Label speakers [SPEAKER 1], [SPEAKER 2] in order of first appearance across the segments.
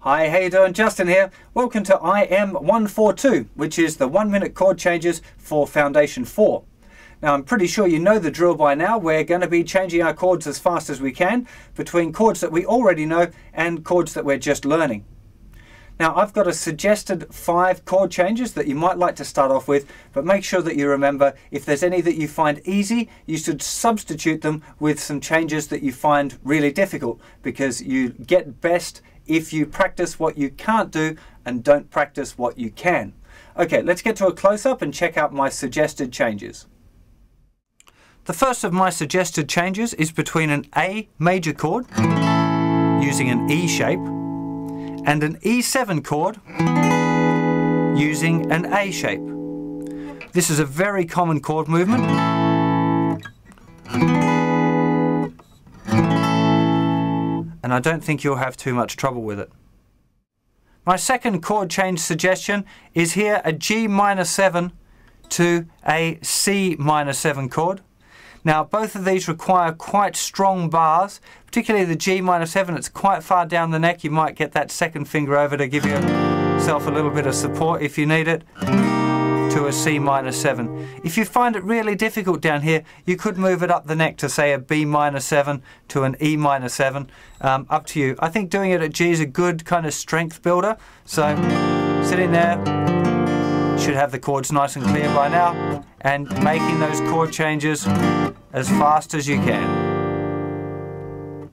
[SPEAKER 1] Hi, how you doing? Justin here. Welcome to IM-142, which is the 1-minute chord changes for Foundation 4. Now, I'm pretty sure you know the drill by now. We're going to be changing our chords as fast as we can between chords that we already know and chords that we're just learning. Now, I've got a suggested 5 chord changes that you might like to start off with, but make sure that you remember if there's any that you find easy, you should substitute them with some changes that you find really difficult, because you get best if you practice what you can't do and don't practice what you can. Okay, let's get to a close-up and check out my suggested changes. The first of my suggested changes is between an A major chord using an E shape and an E7 chord using an A shape. This is a very common chord movement. And I don't think you'll have too much trouble with it. My second chord change suggestion is here a G minor 7 to a C minor 7 chord. Now, both of these require quite strong bars, particularly the G minor 7. It's quite far down the neck. You might get that second finger over to give yourself a little bit of support if you need it, to a C minor 7. If you find it really difficult down here, you could move it up the neck to say a B minor 7 to an E minor 7. Up to you. I think doing it at G is a good kind of strength builder. So sitting there, should have the chords nice and clear by now, and making those chord changes as fast as you can.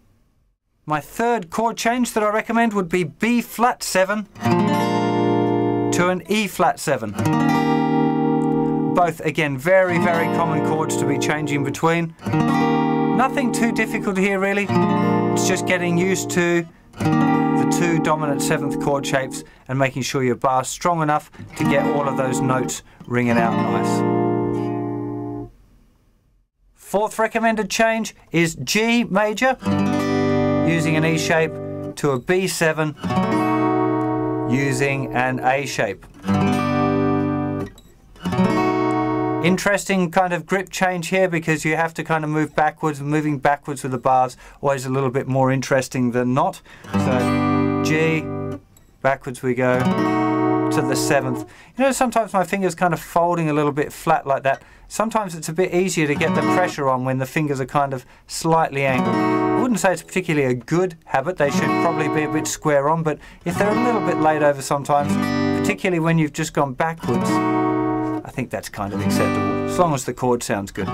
[SPEAKER 1] My third chord change that I recommend would be B flat 7 to an E flat 7. Both, again, very, very common chords to be changing between. Nothing too difficult here, really. It's just getting used to the 2 dominant 7th chord shapes and making sure your bar's strong enough to get all of those notes ringing out nice. Fourth recommended change is G major using an E shape to a B7 using an A shape. Interesting kind of grip change here, because you have to kind of move backwards. Moving backwards with the bars always a little bit more interesting than not. So G, backwards we go to the 7th. You know, sometimes my fingers kind of folding a little bit flat like that. Sometimes it's a bit easier to get the pressure on when the fingers are kind of slightly angled. I wouldn't say it's particularly a good habit. They should probably be a bit square on, but if they're a little bit laid over sometimes, particularly when you've just gone backwards, I think that's kind of acceptable, as long as the chord sounds good.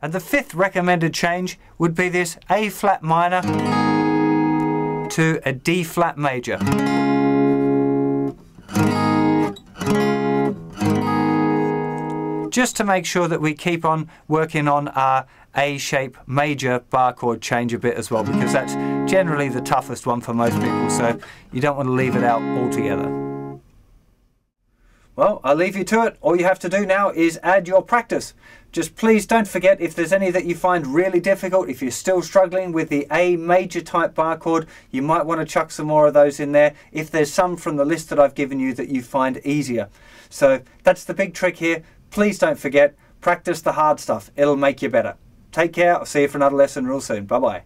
[SPEAKER 1] And the 5th recommended change would be this A flat minor to a D flat major. Just to make sure that we keep on working on our A shape major bar chord change a bit as well, because that's generally the toughest one for most people, so you don't want to leave it out altogether. Well, I'll leave you to it. All you have to do now is add your practice. Just please don't forget, if there's any that you find really difficult, if you're still struggling with the A major type bar chord, you might want to chuck some more of those in there if there's some from the list that I've given you that you find easier. So that's the big trick here. Please don't forget, practice the hard stuff. It'll make you better. Take care. I'll see you for another lesson real soon. Bye-bye.